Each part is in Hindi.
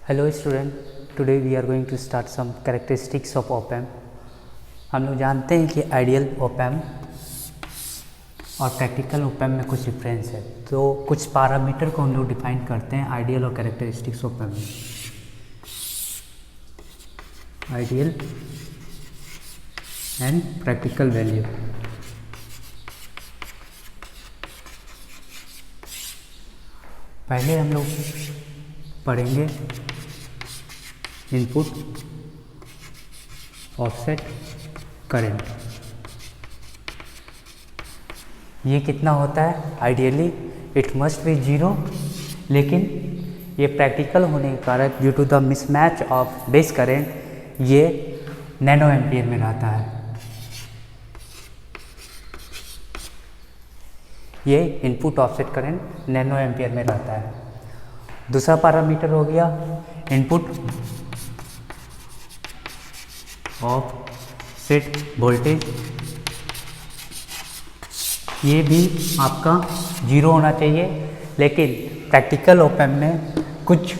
Hello student, today we are going to start some characteristics of op-amp। हम लोग जानते हैं कि आइडियल op-amp और प्रैक्टिकल op-amp में कुछ डिफरेंस है, तो कुछ पैरामीटर को हम लोग डिफाइन करते हैं आइडियल और कैरेक्टरिस्टिक्स op-amp में। Ideal and practical value. पहले हम लोग पढ़ेंगे इनपुट ऑफसेट करंट। ये कितना होता है? आइडियली इट मस्ट बी 0, लेकिन ये प्रैक्टिकल होने के कारण due to the mismatch of base current ये नैनो एम्पियर में रहता है। ये input offset current nano ampere में रहता है। दूसरा पैरामीटर हो गया इनपुट ऑफसेट वोल्टेज। ये भी आपका 0 होना चाहिए, लेकिन प्रैक्टिकल op-amp में कुछ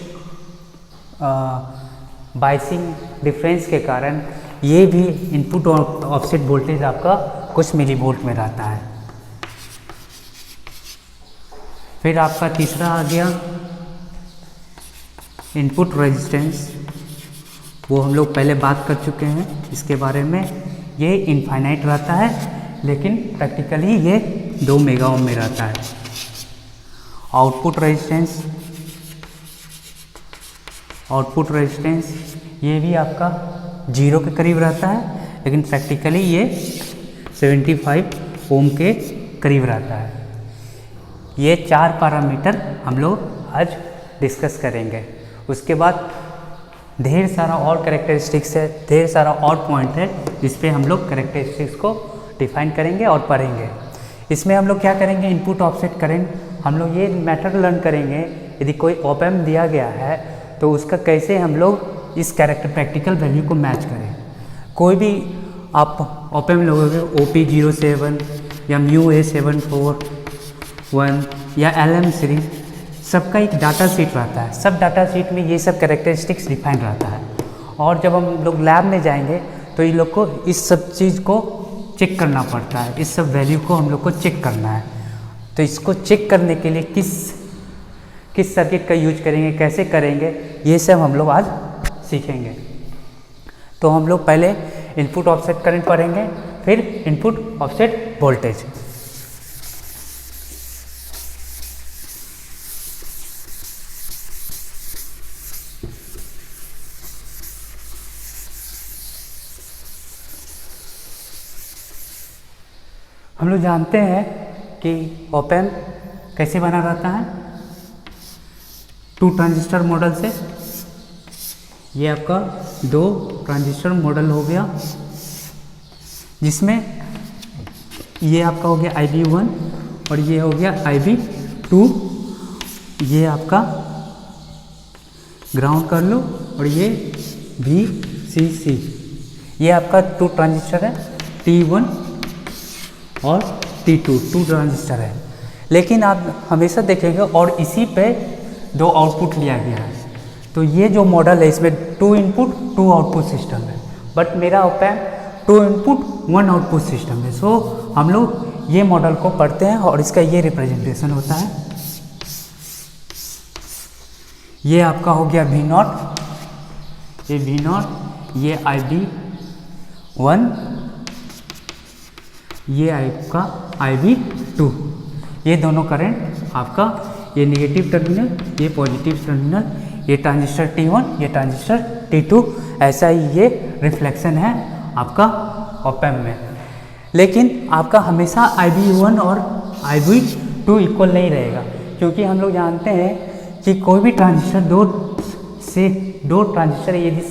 बाइसिंग डिफरेंस के कारण ये भी इनपुट ऑफसेट वोल्टेज आपका कुछ मिली वोल्ट में रहता है। फिर आपका तीसरा आ गया इनपुट रेजिस्टेंस। वो हम लोग पहले बात कर चुके हैं इसके बारे में। ये इनफाइनाइट रहता है, लेकिन प्रैक्टिकली ये 2 मेगा ओम में रहता है। आउटपुट रेजिस्टेंस ये भी आपका 0 के करीब रहता है, लेकिन प्रैक्टिकली ये 75 ओम के करीब रहता है। ये 4 पैरामीटर हम लोग आज डिस्कस करेंगे। उसके बाद ढेर सारा और कैरेक्टरिस्टिक्स है, ढेर सारा और पॉइंट है जिस पे हम लोग कैरेक्टरिस्टिक्स को डिफाइन करेंगे और पढ़ेंगे। इसमें हम लोग क्या करेंगे, इनपुट ऑफसेट करंट हम लोग ये मैथड लर्न करेंगे। यदि कोई op-amp दिया गया है तो उसका कैसे हम लोग इस प्रैक्टिकल वैल्यू को मैच करें। कोई भी आप op-amp लोगोगे OP07 या MU-A741 या LM सीरीज, सबका एक डाटा शीट रहता है। सब डाटा शीट में ये सब कैरेक्टरिस्टिक्स डिफाइन रहता है, और जब हम लोग लैब में जाएंगे तो इन लोग को इस सब चीज़ को चेक करना पड़ता है। इस सब वैल्यू को हम लोग को चेक करना है। तो इसको चेक करने के लिए किस सर्किट का यूज करेंगे, कैसे करेंगे, ये सब हम लोग आज सीखेंगे। तो हम लोग पहले इनपुट ऑफसेट करंट पढ़ेंगे, फिर इनपुट ऑफसेट वोल्टेज। हम लोग जानते हैं कि op-amp कैसे बना रहता है, 2 ट्रांजिस्टर मॉडल से। ये आपका 2 ट्रांजिस्टर मॉडल हो गया, जिसमें ये आपका हो गया IB1 और ये हो गया IB2। ये आपका ग्राउंड कर लो, और ये VCC। ये आपका 2 ट्रांजिस्टर है, T1 और T2, 2 ट्रांजिस्टर है। लेकिन आप हमेशा देखेंगे और इसी पे 2 आउटपुट लिया गया है। तो ये जो मॉडल है इसमें 2 इनपुट 2 आउटपुट सिस्टम है, बट मेरा op-amp 2 इनपुट 1 आउटपुट सिस्टम है। सो हम लोग ये मॉडल को पढ़ते हैं और इसका ये रिप्रेजेंटेशन होता है। ये आपका हो गया V0, ये V0, ये IB1, ये आपका IB2। ये दोनों करंट आपका, ये नेगेटिव टर्मिनल, ये पॉजिटिव टर्मिनल, ये ट्रांजिस्टर T1, ये ट्रांजिस्टर T2। ऐसा ही ये रिफ्लेक्शन है आपका op-amp में। लेकिन आपका हमेशा IB1 और IB2 इक्वल नहीं रहेगा, क्योंकि हम लोग जानते हैं कि कोई भी ट्रांजिस्टर दो ट्रांजिस्टर यदि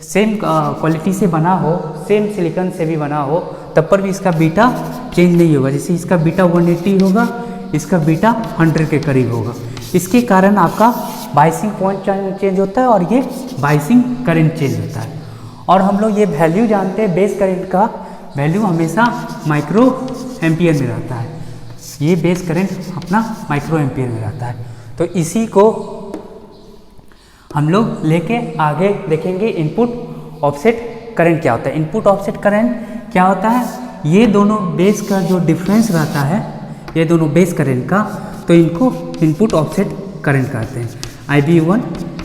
सेम क्वालिटी से बना हो, सेम सिलिकॉन से भी बना हो, तब पर भी इसका बीटा चेंज नहीं होगा। जैसे इसका बीटा 180 होगा, इसका बीटा 100 के करीब होगा। इसके कारण आपका बाइसिंग पॉइंट चेंज होता है और ये बाइसिंग करंट चेंज होता है। और हम लोग ये वैल्यू जानते हैं, बेस करंट का वैल्यू हमेशा माइक्रो एम्पियर में रहता है। ये बेस करंट अपना माइक्रो एम्पियर में रहता है। तो इसी को हम लोग लेके आगे देखेंगे इनपुट ऑफसेट करंट क्या होता है। इनपुट ऑफसेट करंट क्या होता है, ये दोनों बेस का जो डिफरेंस रहता है, ये दोनों बेस करंट का, तो इनको इनपुट ऑफसेट करंट कहते हैं। IB1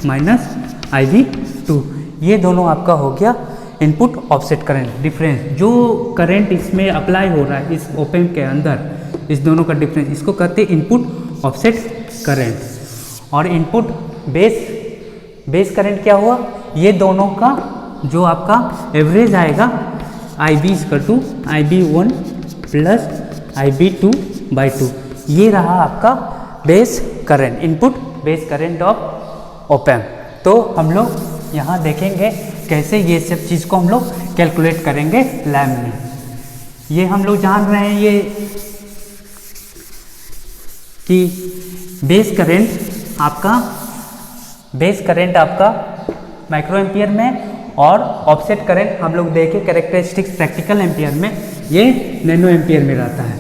माइनस IB2, ये दोनों आपका हो गया इनपुट ऑफसेट करंट डिफरेंस। जो करंट इसमें अप्लाई हो रहा है इस ओप एम्प के अंदर, इस दोनों का डिफरेंस, इसको कहते हैं इनपुट ऑफसेट करंट। और इनपुट बेस करंट क्या हुआ, ये दोनों का जो आपका एवरेज आएगा IB1 प्लस IB2/2, ये रहा आपका base current, input base current of op amp. तो हम लोग यहाँ देखेंगे कैसे ये सब चीज़ को हम लोग कैलकुलेट करेंगे लैब में। ये हम लोग जान रहे हैं ये कि बेस करंट आपका माइक्रो एम्पियर में, और ऑफसेट करंट हम लोग देखे कैरेक्टरिस्टिक्स प्रैक्टिकल एम्पियर में, ये नैनो एम्पियर में रहता है।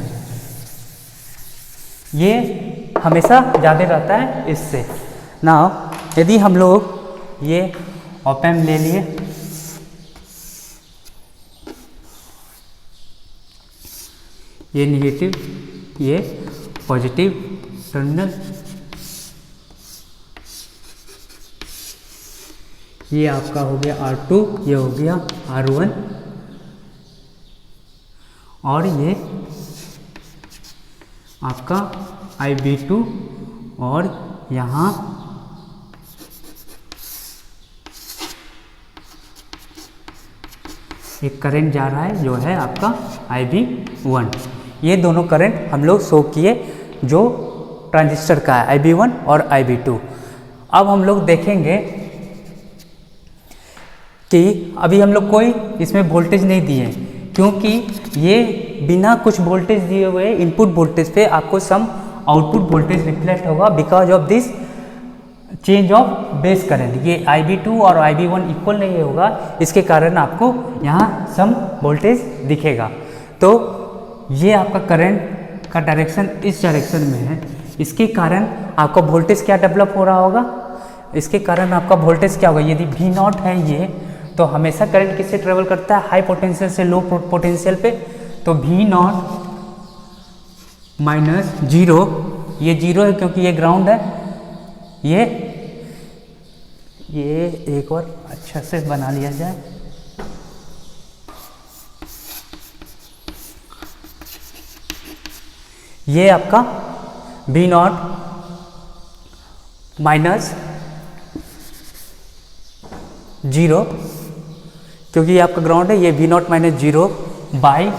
ये हमेशा ज़्यादा रहता है इससे ना। यदि हम लोग ये ऑप एम्प ले लिए, ये निगेटिव ये पॉजिटिव टर्मिनल, ये आपका हो गया R2, ये हो गया R1, और ये आपका IB2, और यहाँ एक करंट जा रहा है जो है आपका IB1। ये दोनों करंट हम लोग शो किए जो ट्रांजिस्टर का है, IB1 और IB2। अब हम लोग देखेंगे कि अभी हम लोग कोई इसमें वोल्टेज नहीं दिए, क्योंकि ये बिना कुछ वोल्टेज दिए हुए इनपुट वोल्टेज पे आपको सम आउटपुट वोल्टेज रिफ्लेक्ट होगा because of this change of base current. ये IB2 और IB1 इक्वल नहीं होगा, इसके कारण आपको यहाँ सम वोल्टेज दिखेगा। तो ये आपका करंट का डायरेक्शन इस डायरेक्शन में है, इसके कारण आपका वोल्टेज क्या डेवलप हो रहा होगा, इसके कारण आपका वोल्टेज क्या होगा। यदि V0 है ये, तो हमेशा करंट किससे ट्रेवल करता है, हाई पोटेंशियल से लो पोटेंशियल पे। तो V0 माइनस 0, ये 0 है क्योंकि ये ग्राउंड है। ये एक और अच्छा से बना लिया जाए, ये आपका V0 माइनस 0, क्योंकि ये आपका ग्राउंड है। ये V0 minus 0 by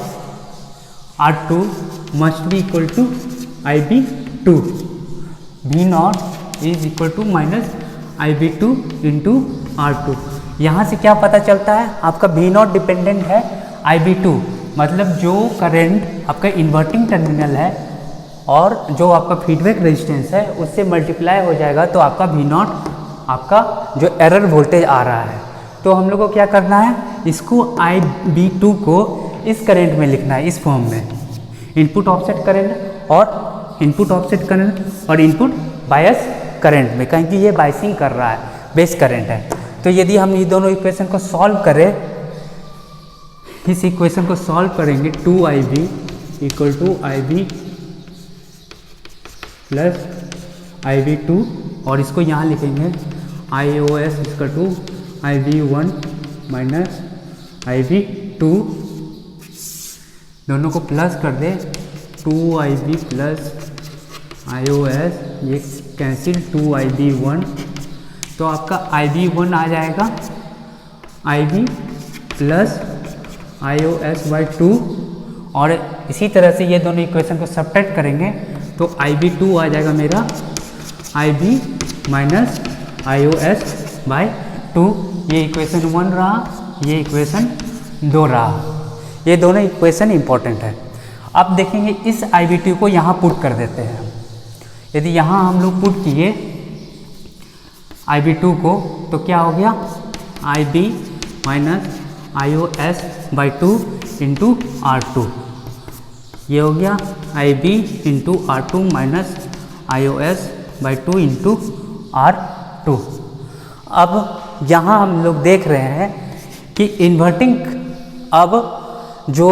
R2 must be equal to IB2। V0 is equal to minus IB2 into R2। यहाँ से क्या पता चलता है, आपका V0 डिपेंडेंट है IB2, मतलब जो करंट आपका इन्वर्टिंग टर्मिनल है और जो आपका फीडबैक रेजिस्टेंस है उससे मल्टीप्लाई हो जाएगा, तो आपका V0 आपका जो एरर वोल्टेज आ रहा है। तो हम लोग को क्या करना है, इसको IB2 को इस करंट में लिखना है, इस फॉर्म में, इनपुट ऑफसेट करंट और इनपुट ऑफसेट करंट और इनपुट बायस करंट में, कहें कि ये बायसिंग कर रहा है, बेस करंट है। तो यदि हम ये दोनों इक्वेशन को सॉल्व करें, इस इक्वेशन को सॉल्व करेंगे, 2IB equal to IB plus IB2, और इसको यहाँ लिखेंगे IOS equal to IB1 minus IB2, दोनों को प्लस कर दे, 2IB प्लस IOS, ये कैंसिल 2IB1, तो आपका IB1 आ जाएगा IB प्लस IOS/2, और इसी तरह से ये दोनों इक्वेशन को सब्ट्रैक्ट करेंगे तो IB2 आ जाएगा मेरा IB माइनस IOS/2। ये इक्वेशन 1 रहा, ये इक्वेशन 2 रहा। ये दोनों इक्वेशन इंपॉर्टेंट है। अब देखेंगे इस IB2 को यहाँ पुट कर देते हैं। यदि यहाँ हम लोग पुट किए IB2 को, तो क्या हो गया, IB minus IOS/2 into R2, ये हो गया IB into R2 minus IOS/2 into R2। अब यहाँ हम लोग देख रहे हैं कि इन्वर्टिंग, अब जो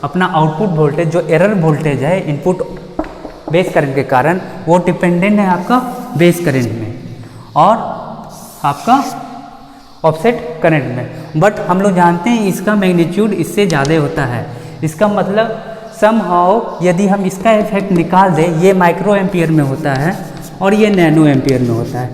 अपना आउटपुट वोल्टेज, जो एरर वोल्टेज है इनपुट बेस करंट के कारण, वो डिपेंडेंट है आपका बेस करंट में और आपका ऑफसेट करंट में। बट हम लोग जानते हैं इसका मैग्नीट्यूड इससे ज़्यादा होता है। इसका मतलब समहाउ यदि हम इसका इफेक्ट निकाल दें, ये माइक्रो एम्पियर में होता है और ये नैनो एम्पियर में होता है।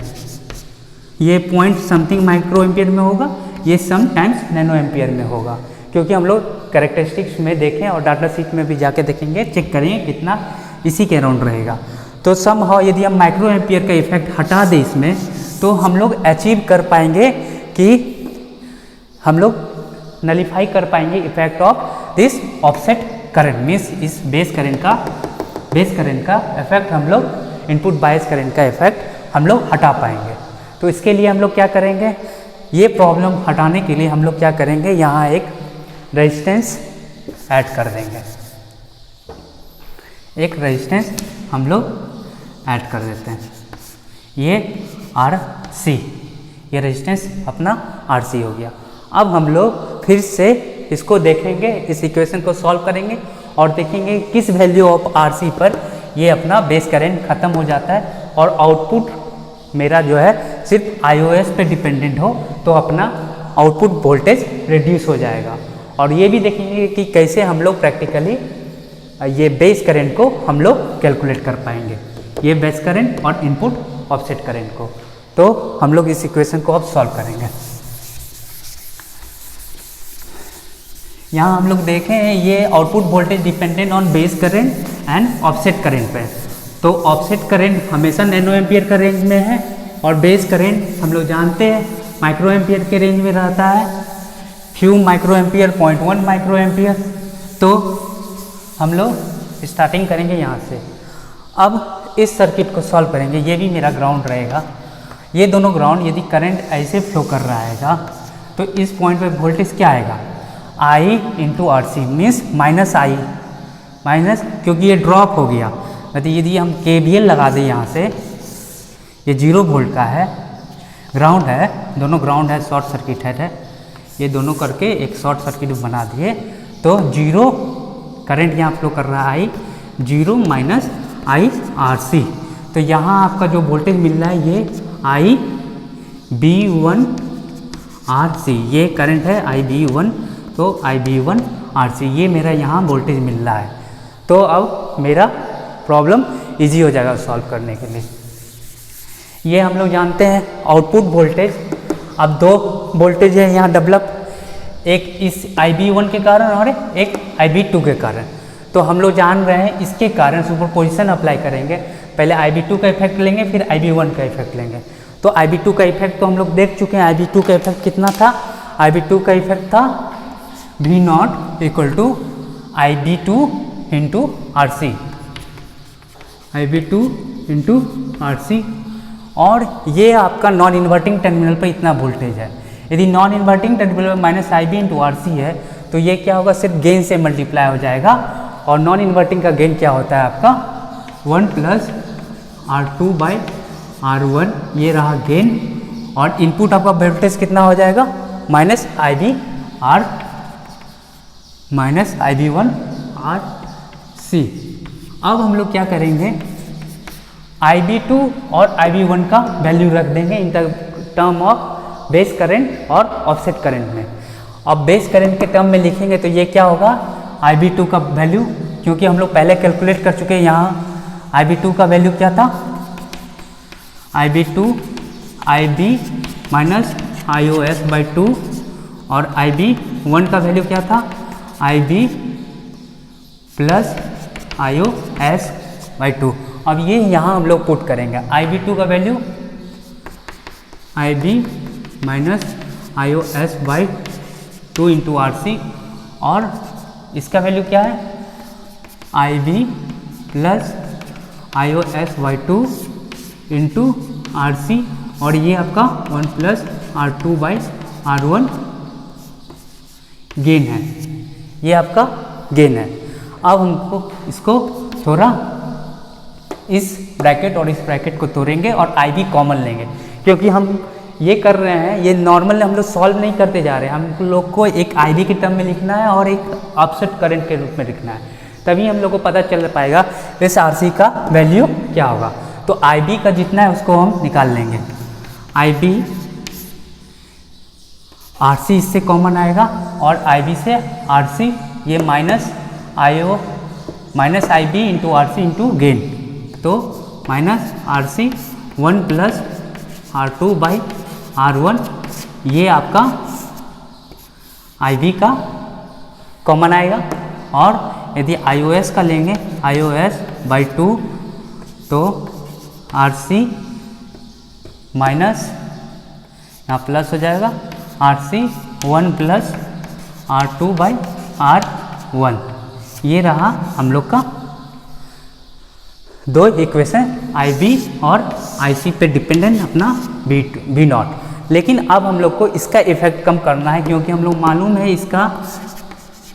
ये पॉइंट समथिंग माइक्रो एम्पियर में होगा, ये सम टाइम्स नैनो एम्पियर में होगा, क्योंकि हम लोग कैरेक्टरिस्टिक्स में देखें और डाटा शीट में भी जाके देखेंगे, चेक करेंगे कितना इसी के अराउंड रहेगा। तो समहाउ यदि हम माइक्रो एम्पियर का इफेक्ट हटा दें इसमें, तो हम लोग अचीव कर पाएंगे कि हम लोग नलीफाई कर पाएंगे effect of this offset current, means इस बेस करंट का इफेक्ट हम लोग, इनपुट बायस करंट का इफेक्ट हम लोग हटा पाएंगे। तो इसके लिए हम लोग क्या करेंगे, ये प्रॉब्लम हटाने के लिए हम लोग क्या करेंगे, यहाँ एक रेजिस्टेंस ऐड कर देंगे, एक रेजिस्टेंस हम लोग ऐड कर देते हैं, ये RC, ये रेजिस्टेंस अपना RC हो गया। अब हम लोग फिर से इसको देखेंगे, इस इक्वेशन को सॉल्व करेंगे और देखेंगे किस वैल्यू ऑफ RC पर ये अपना बेस करंट ख़त्म हो जाता है और आउटपुट मेरा जो है सिर्फ iOS पे डिपेंडेंट हो तो अपना आउटपुट वोल्टेज रिड्यूस हो जाएगा। और ये भी देखेंगे कि कैसे हम लोग प्रैक्टिकली ये बेस करंट को हम लोग कैलकुलेट कर पाएंगे, ये बेस करंट और इनपुट ऑफसेट करंट को। तो हम लोग इस इक्वेशन को अब सॉल्व करेंगे। यहाँ हम लोग देखें ये output voltage dependent on base current and offset current पे। तो ऑफसेट करंट हमेशा नैनो एम्पियर का रेंज में है और बेस करंट हम लोग जानते हैं माइक्रो एम्पियर के रेंज में रहता है, few micro ampere, 0.1 micro ampere. तो हम लोग स्टार्टिंग करेंगे यहाँ से। अब इस सर्किट को सॉल्व करेंगे, ये भी मेरा ग्राउंड रहेगा, ये दोनों ग्राउंड, यदि करंट ऐसे फ्लो कर रहा है तो इस पॉइंट पे वोल्टेज क्या आएगा, I into RC, means minus I, minus, क्योंकि ये ड्रॉप हो गया। मतलब यदि हम KVL लगा दें यहाँ से, ये 0 वोल्ट का है, ग्राउंड है, दोनों ग्राउंड है, शॉर्ट सर्किट है, ये दोनों करके एक शॉर्ट सर्किट बना दिए तो 0 करंट यहाँ फ्लो कर रहा है, 0 माइनस IRC। तो यहाँ आपका जो वोल्टेज मिल रहा है ये IB1RC, ये करंट है IB1, तो IB1RC ये मेरा यहाँ वोल्टेज मिल रहा है। तो अब मेरा प्रॉब्लम इजी हो जाएगा सॉल्व करने के लिए। ये हम लोग जानते हैं आउटपुट वोल्टेज, अब दो वोल्टेज है यहाँ डेवलप, एक इस IB1 के कारण और एक IB2 के कारण। तो हम लोग जान रहे हैं इसके कारण सुपरपोजिशन अप्लाई करेंगे, पहले IB2 का इफेक्ट लेंगे फिर IB1 का इफेक्ट लेंगे। तो IB2 का इफेक्ट तो हम लोग देख चुके हैं, IB2 का इफेक्ट कितना था, IB2 का इफेक्ट था V0 equal to IB2 into RC, IB2 into RC। और ये आपका नॉन इन्वर्टिंग टर्मिनल पर इतना वोल्टेज है। यदि नॉन इन्वर्टिंग टर्मिनल में माइनस IB इंटू RC है तो ये क्या होगा, सिर्फ गेन से मल्टीप्लाई हो जाएगा। और नॉन इन्वर्टिंग का गेन क्या होता है आपका 1 प्लस R2 बाई R1, ये रहा गेन। और इनपुट आपका वोल्टेज कितना हो जाएगा, माइनस IB1 RC। अब हम लोग क्या करेंगे, IB2 और IB1 का वैल्यू रख देंगे in term of base current और ऑफसेट करंट में। अब बेस करंट के टर्म में लिखेंगे तो ये क्या होगा, IB2 का वैल्यू, क्योंकि हम लोग पहले कैलकुलेट कर चुके हैं, यहाँ IB2 का वैल्यू क्या था, IB2 IB minus IOS by 2, और IB1 का वैल्यू क्या था, IB प्लस IOS बाई 2। अब ये यहाँ हम लोग पुट करेंगे, IB2 का value IB minus IOS by 2 into RC, और इसका वैल्यू क्या है, IB plus IOS by 2 into RC, और ये आपका 1 plus R2 by R1 gain है, ये आपका गेन है। अब हमको इसको थोड़ा इस ब्रैकेट और इस ब्रैकेट को तोड़ेंगे और IB कॉमन लेंगे, क्योंकि हम ये कर रहे हैं, ये नॉर्मल हम लोग सॉल्व नहीं करते जा रहे हैं, हम लोग को एक IB के टर्म में लिखना है और एक ऑफसेट करंट के रूप में लिखना है, तभी हम लोग को पता चल पाएगा इस RC का वैल्यू क्या होगा। तो IB का जितना है उसको हम निकाल लेंगे। IB RC इससे कॉमन आएगा और IB से RC ये minus IB into RC into gain, तो minus RC 1 plus R2 by R1, ये आपका IB का कॉमन आएगा। और यदि IOS का लेंगे, IOS बाई 2, तो RC माइनस यहाँ प्लस हो जाएगा RC 1 plus R2 by R1। ये रहा हम लोग का दो इक्वेशन, IB और IC पे डिपेंडेंट अपना V नॉट। लेकिन अब हम लोग को इसका इफेक्ट कम करना है, क्योंकि हम लोग मालूम है इसका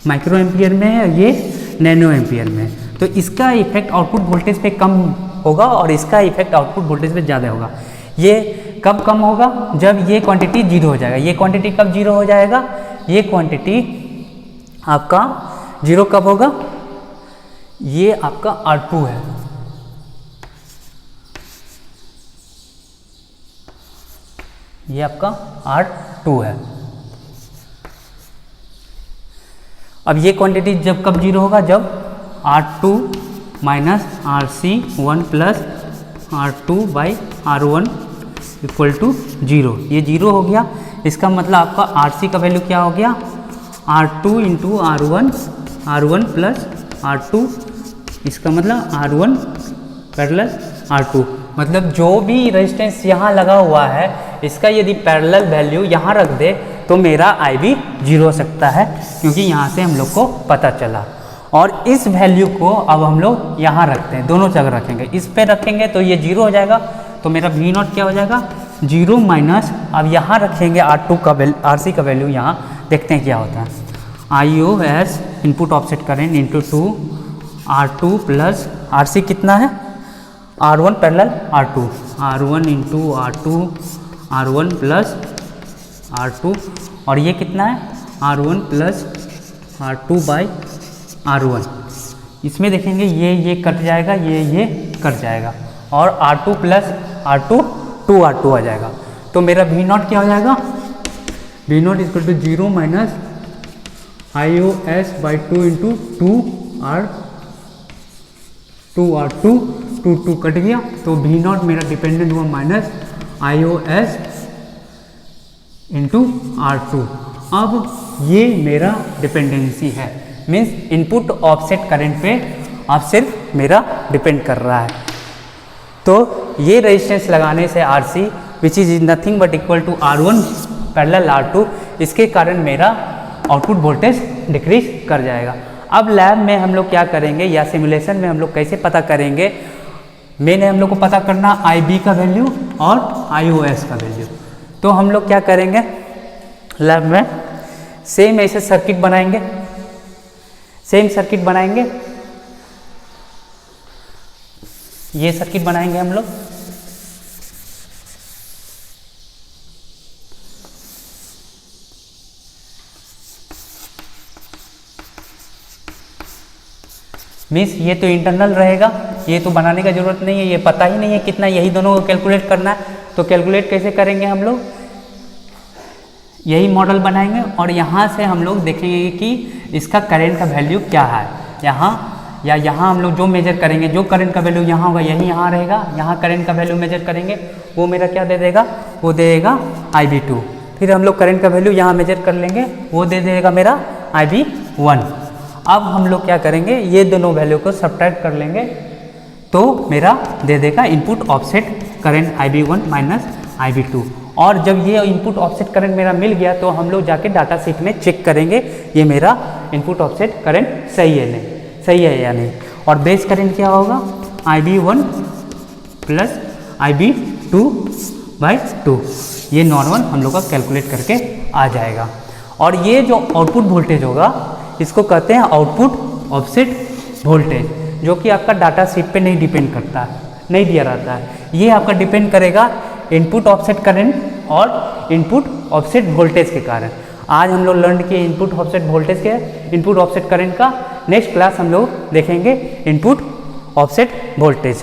माइक्रो एम्पियर में है, ये नैनो एम्पियर में है, तो इसका इफेक्ट आउटपुट वोल्टेज पे कम होगा और इसका इफेक्ट आउटपुट वोल्टेज पे ज़्यादा होगा। ये कब कम होगा? जब ये क्वांटिटी जीरो हो जाएगा। ये क्वांटिटी कब जीरो हो जाएगा? ये क्वांटिटी आपका जीरो कब होगा? ये आपका R2 है, ये आपका R2 है। अब ये क्वांटिटी जब कब जीरो होगा? जब R2 minus RC 1 plus R2 by R1 equal to zero. ये जीरो हो गया, इसका मतलब आपका RC का वैल्यू क्या हो गया? R2 into R1 plus R2, इसका मतलब R1 पैरेलल R2। मतलब जो भी रेजिस्टेंस यहाँ लगा हुआ है, इसका यदि पैरेलल वैल्यू यहाँ रख दे तो मेरा IB जीरो हो सकता है, क्योंकि यहाँ से हम लोग को पता चला। और इस वैल्यू को अब हम लोग यहाँ रखते हैं, दोनों जगह रखेंगे। इस पे रखेंगे तो ये जीरो हो जाएगा, तो मेरा V नॉट क्या हो जाएगा? जीरो माइनस, अब यहाँ रखेंगे RC का वैल्यू, यहाँ देखते हैं क्या होता है। IOS input offset current into 2 R2 plus RC कितना है? R1 parallel R2, R1 into R1 plus R2, और ये कितना है? R1 plus R2 by R1। इसमें देखेंगे ये कट जाएगा, ये कट जाएगा, और R2 प्लस R2 2R2 आ जाएगा। तो मेरा V नॉट क्या हो जाएगा? V not equal to zero minus IOS by 2 into 2R2 cut गया, तो V नॉट मेरा डिपेंडेंट हुआ माइनस IOS इंटू R2। अब ये मेरा डिपेंडेंसी है, मीन्स इनपुट ऑफसेट करंट पे अब सिर्फ मेरा डिपेंड कर रहा है। तो ये रेजिस्टेंस लगाने से RC which is nothing but equal to R1 parallel R2, इसके कारण मेरा आउटपुट वोल्टेज डिक्रीज कर जाएगा। अब लैब में हम लोग क्या करेंगे या सिमुलेशन में हम लोग कैसे पता करेंगे? मैंने हम लोग को पता करना IB का वैल्यू और IOS का वैल्यू। तो हम लोग क्या करेंगे लैब में? सेम ऐसे सर्किट बनाएंगे, ये सर्किट बनाएंगे हम लोग। मीन्स ये तो इंटरनल रहेगा, ये तो बनाने का जरूरत नहीं है, ये पता ही नहीं है कितना, यही दोनों को कैलकुलेट करना है। तो कैलकुलेट कैसे करेंगे हम लोग? यही मॉडल बनाएंगे और यहाँ से हम लोग देखेंगे कि इसका करंट का वैल्यू क्या है। यहाँ हम लोग जो मेजर करेंगे, जो करंट का वैल्यू यहाँ होगा यही यहाँ रहेगा, यहाँ करंट का वैल्यू मेजर करेंगे, वो मेरा क्या दे देगा? वो दे देगा IB2। फिर हम लोग करंट का वैल्यू यहाँ मेजर कर लेंगे, वो दे देगा मेरा IB1। अब हम लोग क्या करेंगे? ये दोनों वैल्यू को सब्ट्रैक्ट कर लेंगे, तो मेरा दे देगा input offset current IB1 minus IB2। और जब ये इनपुट ऑफसेट करंट मेरा मिल गया, तो हम लोग जाके डाटा शीट में चेक करेंगे ये मेरा इनपुट ऑफसेट करंट सही है या नहीं। और बेस करंट क्या होगा? IB1 plus IB2 by 2। ये नॉर्मल हम लोग का कैलकुलेट करके आ जाएगा। और ये जो आउटपुट वोल्टेज होगा, इसको कहते हैं आउटपुट ऑफसेट वोल्टेज, जो कि आपका डाटा शीट पे नहीं डिपेंड करता है, नहीं दिया रहता है। ये आपका डिपेंड करेगा इनपुट ऑफसेट करंट और इनपुट ऑफसेट वोल्टेज के कारण। आज हम लोग लर्न किए इनपुट ऑफसेट वोल्टेज के, इनपुट ऑफसेट करंट का। नेक्स्ट क्लास हम लोग देखेंगे इनपुट ऑफसेट वोल्टेज।